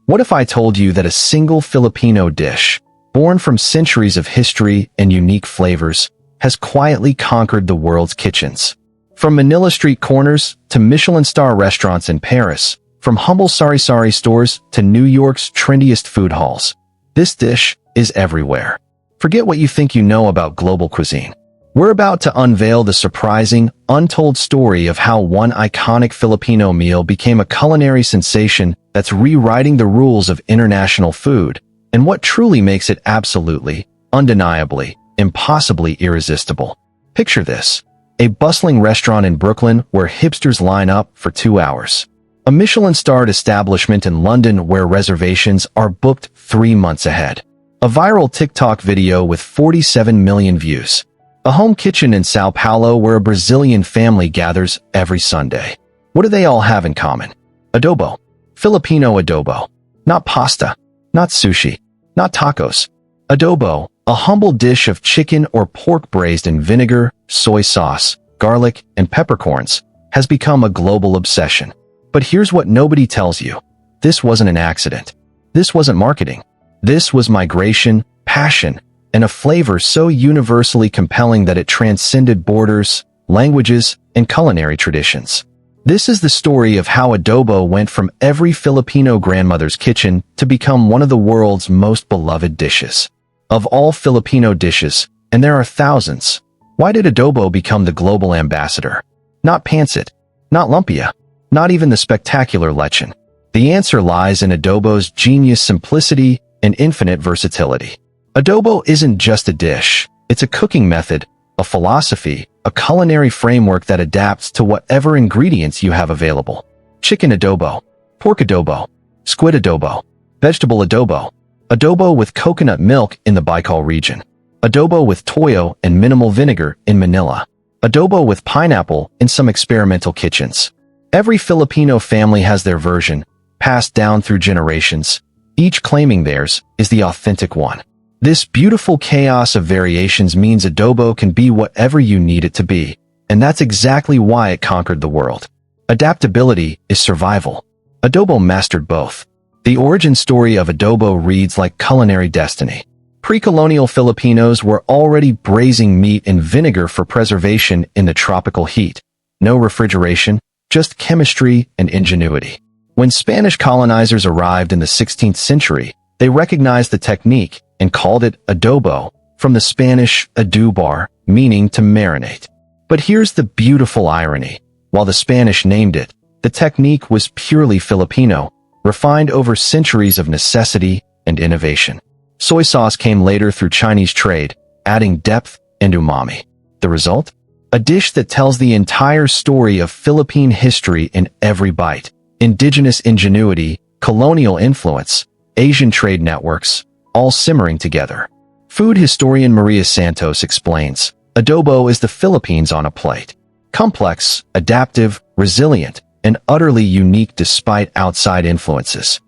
What if I told you that a single Filipino dish, born from centuries of history and unique flavors, has quietly conquered the world's kitchens? From Manila street corners to Michelin star restaurants in Paris, from humble sari-sari stores to New York's trendiest food halls, this dish is everywhere. Forget what you think you know about global cuisine. We're about to unveil the surprising, untold story of how one iconic Filipino meal became a culinary sensation that's rewriting the rules of international food, and what truly makes it absolutely, undeniably, impossibly irresistible. Picture this: a bustling restaurant in Brooklyn where hipsters line up for 2 hours. A Michelin-starred establishment in London where reservations are booked 3 months ahead. A viral TikTok video with 47 million views. A home kitchen in São Paulo where a Brazilian family gathers every Sunday. What do they all have in common? Adobo. Filipino adobo. Not pasta. Not sushi. Not tacos. Adobo, a humble dish of chicken or pork braised in vinegar, soy sauce, garlic, and peppercorns, has become a global obsession. But here's what nobody tells you. This wasn't an accident. This wasn't marketing. This was migration, passion, and a flavor so universally compelling that it transcended borders, languages, and culinary traditions. This is the story of how adobo went from every Filipino grandmother's kitchen to become one of the world's most beloved dishes. Of all Filipino dishes, and there are thousands, why did adobo become the global ambassador? Not pancit, not lumpia, not even the spectacular lechon. The answer lies in adobo's genius simplicity and infinite versatility. Adobo isn't just a dish, it's a cooking method, a philosophy, a culinary framework that adapts to whatever ingredients you have available. Chicken adobo, pork adobo, squid adobo, vegetable adobo, adobo with coconut milk in the Bicol region, adobo with toyo and minimal vinegar in Manila, adobo with pineapple in some experimental kitchens. Every Filipino family has their version, passed down through generations, each claiming theirs is the authentic one. This beautiful chaos of variations means adobo can be whatever you need it to be, and that's exactly why it conquered the world. Adaptability is survival. Adobo mastered both. The origin story of adobo reads like culinary destiny. Pre-colonial Filipinos were already braising meat in vinegar for preservation in the tropical heat. No refrigeration, just chemistry and ingenuity. When Spanish colonizers arrived in the 16th century, they recognized the technique and called it adobo, from the Spanish adubar, meaning to marinate. But here's the beautiful irony. While the Spanish named it, the technique was purely Filipino, refined over centuries of necessity and innovation. Soy sauce came later through Chinese trade, adding depth and umami. The result? A dish that tells the entire story of Philippine history in every bite. Indigenous ingenuity, colonial influence, Asian trade networks, all simmering together. Food historian Maria Santos explains, adobo is the Philippines on a plate. Complex, adaptive, resilient, and utterly unique despite outside influences.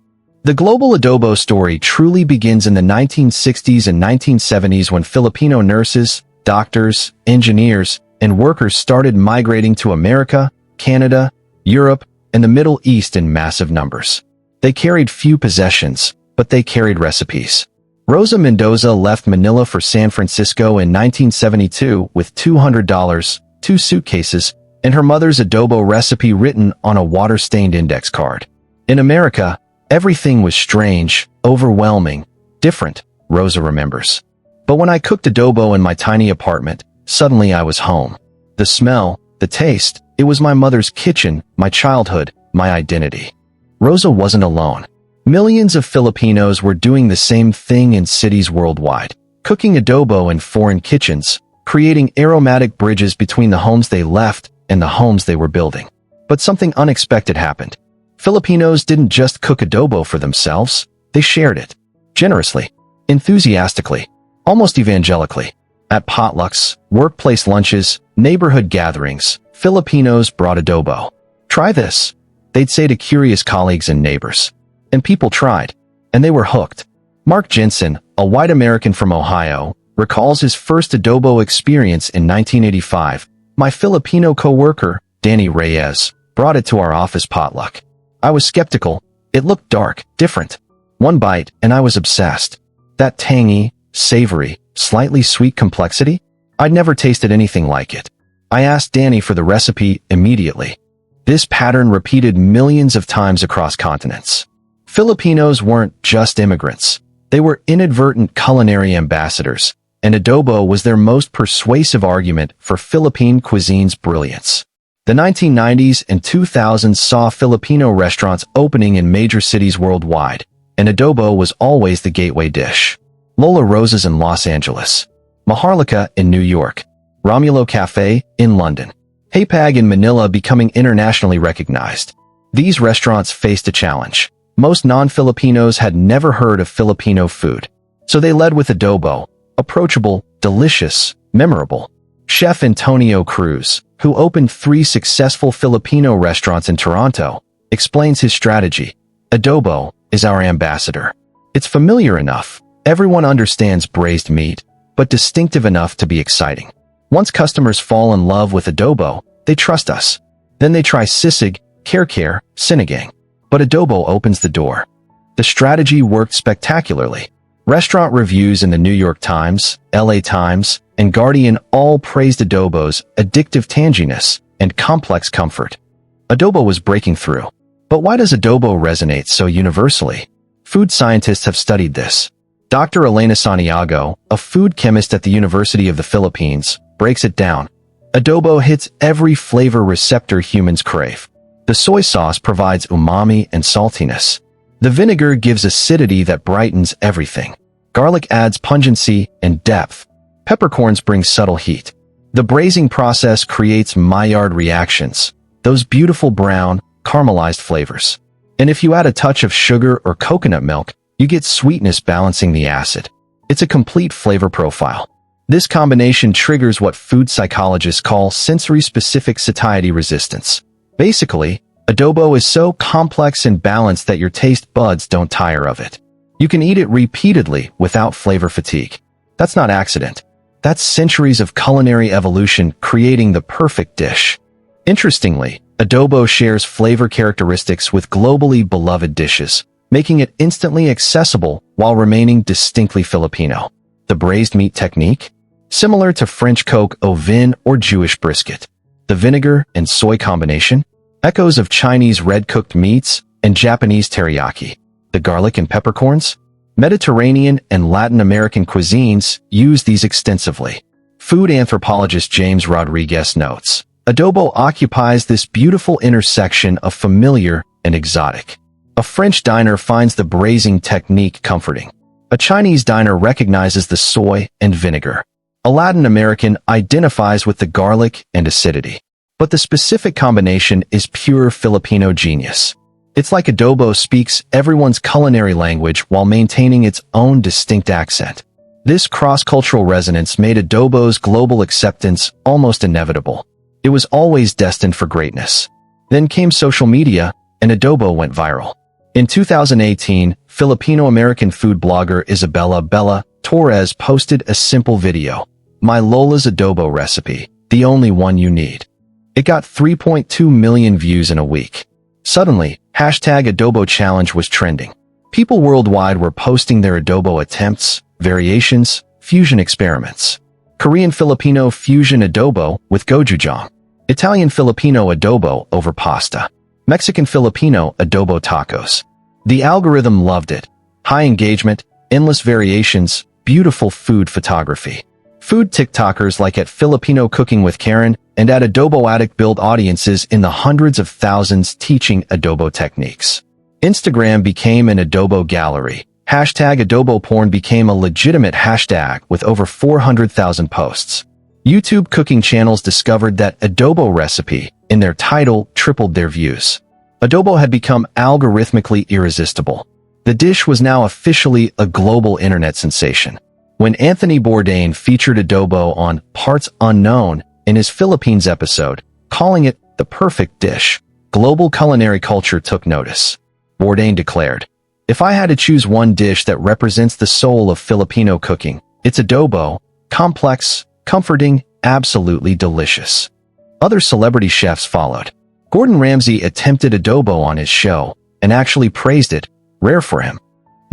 The global adobo story truly begins in the 1960s and 1970s when Filipino nurses, doctors, engineers, and workers started migrating to America, Canada, Europe, and the Middle East in massive numbers. They carried few possessions, but they carried recipes. Rosa Mendoza left Manila for San Francisco in 1972 with $200, 2 suitcases, and her mother's adobo recipe written on a water-stained index card. In America, everything was strange, overwhelming, different, Rosa remembers. But when I cooked adobo in my tiny apartment, suddenly I was home. The smell, the taste, it was my mother's kitchen, my childhood, my identity. Rosa wasn't alone. Millions of Filipinos were doing the same thing in cities worldwide, cooking adobo in foreign kitchens, creating aromatic bridges between the homes they left and the homes they were building. But something unexpected happened. Filipinos didn't just cook adobo for themselves, they shared it. Generously, enthusiastically, almost evangelically. At potlucks, workplace lunches, neighborhood gatherings, Filipinos brought adobo. Try this, they'd say to curious colleagues and neighbors. And people tried, and they were hooked. Mark Jensen, a white American from Ohio, recalls his first adobo experience in 1985. My Filipino co-worker, Danny Reyes, brought it to our office potluck. I was skeptical. It looked dark, different, One bite, and I was obsessed. That tangy, savory, slightly sweet complexity? I'd never tasted anything like it. I asked Danny for the recipe immediately. This pattern repeated millions of times across continents. Filipinos weren't just immigrants. They were inadvertent culinary ambassadors, and adobo was their most persuasive argument for Philippine cuisine's brilliance. The 1990s and 2000s saw Filipino restaurants opening in major cities worldwide, and adobo was always the gateway dish. Lola Rosa's in Los Angeles, Maharlika in New York, Romulo Cafe in London, Hapag in Manila becoming internationally recognized. These restaurants faced a challenge. Most non-Filipinos had never heard of Filipino food, so they led with adobo, approachable, delicious, memorable. Chef Antonio Cruz, who opened 3 successful Filipino restaurants in Toronto, explains his strategy. Adobo is our ambassador. It's familiar enough, everyone understands braised meat, but distinctive enough to be exciting. Once customers fall in love with adobo, they trust us. Then they try sisig, kare-kare, sinigang. But adobo opens the door. The strategy worked spectacularly. Restaurant reviews in the New York Times, LA Times, and Guardian all praised adobo's addictive tanginess and complex comfort. Adobo was breaking through. But why does adobo resonate so universally? Food scientists have studied this. Dr. Elena Santiago, a food chemist at the University of the Philippines, breaks it down. Adobo hits every flavor receptor humans crave. The soy sauce provides umami and saltiness. The vinegar gives acidity that brightens everything. Garlic adds pungency and depth. Peppercorns bring subtle heat. The braising process creates Maillard reactions, those beautiful brown, caramelized flavors. And if you add a touch of sugar or coconut milk, you get sweetness balancing the acid. It's a complete flavor profile. This combination triggers what food psychologists call sensory-specific satiety resistance. Basically, adobo is so complex and balanced that your taste buds don't tire of it. You can eat it repeatedly without flavor fatigue. That's not accident. That's centuries of culinary evolution creating the perfect dish. Interestingly, adobo shares flavor characteristics with globally beloved dishes, making it instantly accessible while remaining distinctly Filipino. The braised meat technique? Similar to French coq au vin or Jewish brisket. The vinegar and soy combination? Echoes of Chinese red-cooked meats and Japanese teriyaki. The garlic and peppercorns? Mediterranean and Latin American cuisines use these extensively. Food anthropologist James Rodriguez notes, adobo occupies this beautiful intersection of familiar and exotic. A French diner finds the braising technique comforting. A Chinese diner recognizes the soy and vinegar. A Latin American identifies with the garlic and acidity. But the specific combination is pure Filipino genius. It's like adobo speaks everyone's culinary language while maintaining its own distinct accent. This cross-cultural resonance made adobo's global acceptance almost inevitable. It was always destined for greatness. Then came social media, and adobo went viral. In 2018, Filipino-American food blogger Isabella Bella Torres posted a simple video. My Lola's adobo recipe, the only one you need. It got 3.2 million views in a week. Suddenly, #adobo challenge was trending. People worldwide were posting their adobo attempts, variations, fusion experiments. Korean-Filipino fusion adobo with gochujang. Italian-Filipino adobo over pasta. Mexican-Filipino adobo tacos. The algorithm loved it. High engagement, endless variations, beautiful food photography. Food TikTokers like at Filipino Cooking with Karen and at Adobo Addict build audiences in the hundreds of thousands teaching adobo techniques. Instagram became an adobo gallery. #adobo porn became a legitimate hashtag with over 400,000 posts. YouTube cooking channels discovered that adobo recipe in their title tripled their views. Adobo had become algorithmically irresistible. The dish was now officially a global internet sensation. When Anthony Bourdain featured adobo on Parts Unknown in his Philippines episode, calling it the perfect dish, global culinary culture took notice. Bourdain declared, "If I had to choose one dish that represents the soul of Filipino cooking, it's adobo, complex, comforting, absolutely delicious." Other celebrity chefs followed. Gordon Ramsay attempted adobo on his show and actually praised it, rare for him.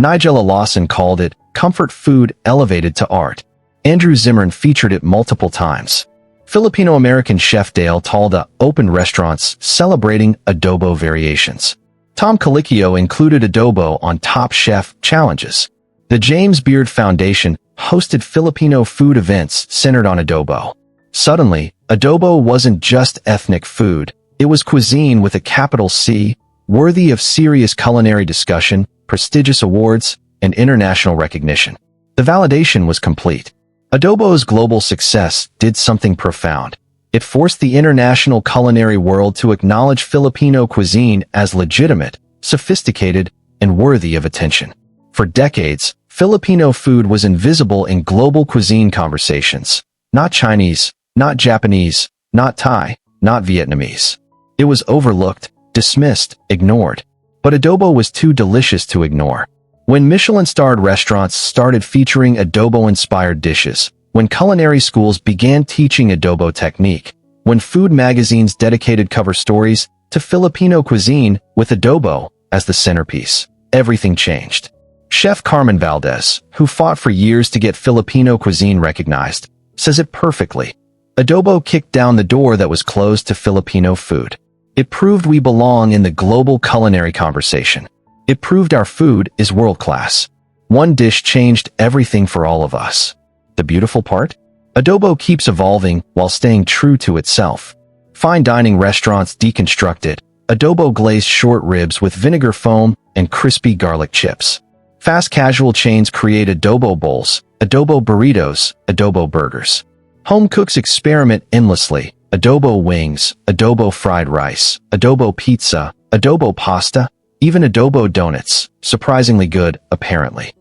Nigella Lawson called it comfort food elevated to art. Andrew Zimmern featured it multiple times. Filipino-American chef Dale Talda opened restaurants celebrating adobo variations. Tom Colicchio included adobo on Top Chef challenges. The James Beard Foundation hosted Filipino food events centered on adobo. Suddenly, adobo wasn't just ethnic food, it was cuisine with a capital C, worthy of serious culinary discussion, prestigious awards, and international recognition. The validation was complete. Adobo's global success did something profound. It forced the international culinary world to acknowledge Filipino cuisine as legitimate, sophisticated, and worthy of attention. For decades, Filipino food was invisible in global cuisine conversations. Not Chinese, not Japanese, not Thai, not Vietnamese. It was overlooked, dismissed, ignored. But adobo was too delicious to ignore. When Michelin-starred restaurants started featuring adobo-inspired dishes, when culinary schools began teaching adobo technique, when food magazines dedicated cover stories to Filipino cuisine with adobo as the centerpiece, everything changed. Chef Carmen Valdez, who fought for years to get Filipino cuisine recognized, says it perfectly. Adobo kicked down the door that was closed to Filipino food. It proved we belong in the global culinary conversation. It proved our food is world-class. One dish changed everything for all of us. The beautiful part? Adobo keeps evolving while staying true to itself. Fine dining restaurants deconstruct it. Adobo glazed short ribs with vinegar foam and crispy garlic chips. Fast casual chains create adobo bowls, adobo burritos, adobo burgers. Home cooks experiment endlessly. Adobo wings, adobo fried rice, adobo pizza, adobo pasta, even adobo donuts, surprisingly good, apparently.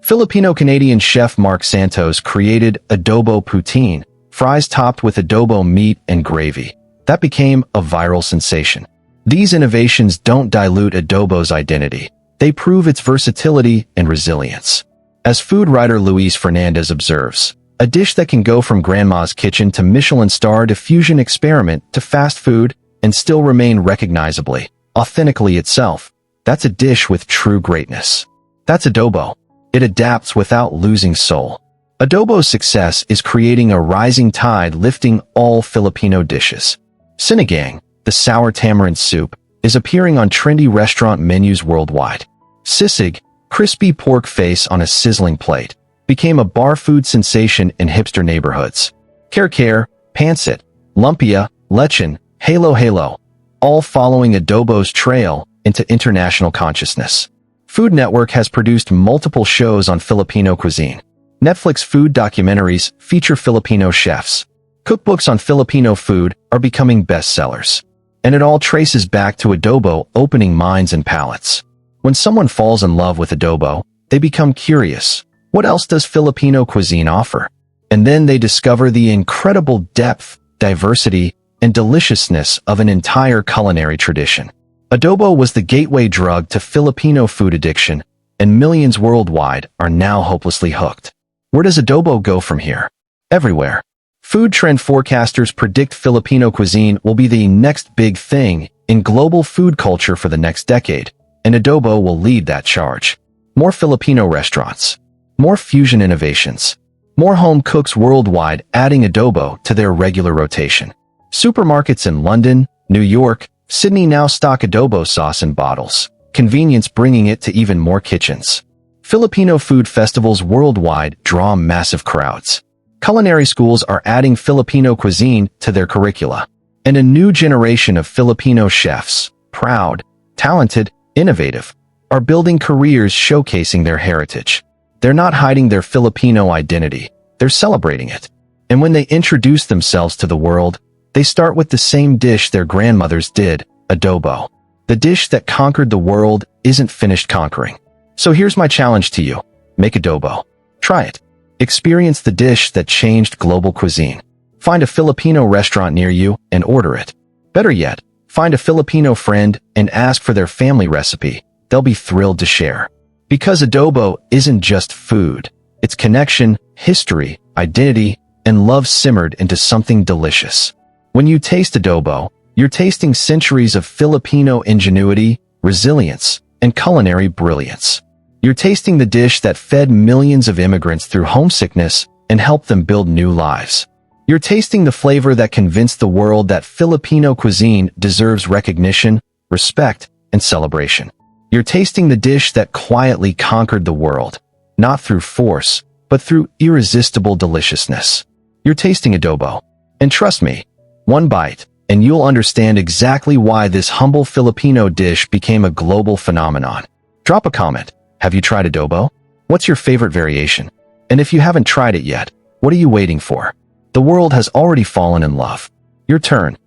Filipino-Canadian chef Mark Santos created adobo poutine, fries topped with adobo meat and gravy. That became a viral sensation. These innovations don't dilute adobo's identity. They prove its versatility and resilience. As food writer Luis Fernandez observes, a dish that can go from grandma's kitchen to Michelin-starred fusion experiment to fast food and still remain recognizably, authentically itself. That's a dish with true greatness. That's adobo. It adapts without losing soul. Adobo's success is creating a rising tide lifting all Filipino dishes. Sinigang, the sour tamarind soup, is appearing on trendy restaurant menus worldwide. Sisig, crispy pork face on a sizzling plate, became a bar food sensation in hipster neighborhoods. Kare, pancit, lumpia, lechon, halo, all following adobo's trail into international consciousness. Food Network has produced multiple shows on Filipino cuisine. Netflix food documentaries feature Filipino chefs. Cookbooks on Filipino food are becoming bestsellers. And it all traces back to adobo opening minds and palates. When someone falls in love with adobo, they become curious. What else does Filipino cuisine offer? And then they discover the incredible depth, diversity, and deliciousness of an entire culinary tradition. Adobo was the gateway drug to Filipino food addiction, and millions worldwide are now hopelessly hooked. Where does adobo go from here? Everywhere. Food trend forecasters predict Filipino cuisine will be the next big thing in global food culture for the next decade, and adobo will lead that charge. More Filipino restaurants. More fusion innovations. More home cooks worldwide adding adobo to their regular rotation. Supermarkets in London, New York, Sydney now stock adobo sauce in bottles, convenience bringing it to even more kitchens. Filipino food festivals worldwide draw massive crowds. Culinary schools are adding Filipino cuisine to their curricula. And a new generation of Filipino chefs, proud, talented, innovative, are building careers showcasing their heritage. They're not hiding their Filipino identity, they're celebrating it. And when they introduce themselves to the world, they start with the same dish their grandmothers did, adobo. The dish that conquered the world isn't finished conquering. So here's my challenge to you. Make adobo. Try it. Experience the dish that changed global cuisine. Find a Filipino restaurant near you and order it. Better yet, find a Filipino friend and ask for their family recipe. They'll be thrilled to share. Because adobo isn't just food. It's connection, history, identity, and love simmered into something delicious. When you taste adobo, you're tasting centuries of Filipino ingenuity, resilience, and culinary brilliance. You're tasting the dish that fed millions of immigrants through homesickness and helped them build new lives. You're tasting the flavor that convinced the world that Filipino cuisine deserves recognition, respect, and celebration. You're tasting the dish that quietly conquered the world, not through force, but through irresistible deliciousness. You're tasting adobo. And trust me, one bite, and you'll understand exactly why this humble Filipino dish became a global phenomenon. Drop a comment. Have you tried adobo? What's your favorite variation? And if you haven't tried it yet, what are you waiting for? The world has already fallen in love. Your turn.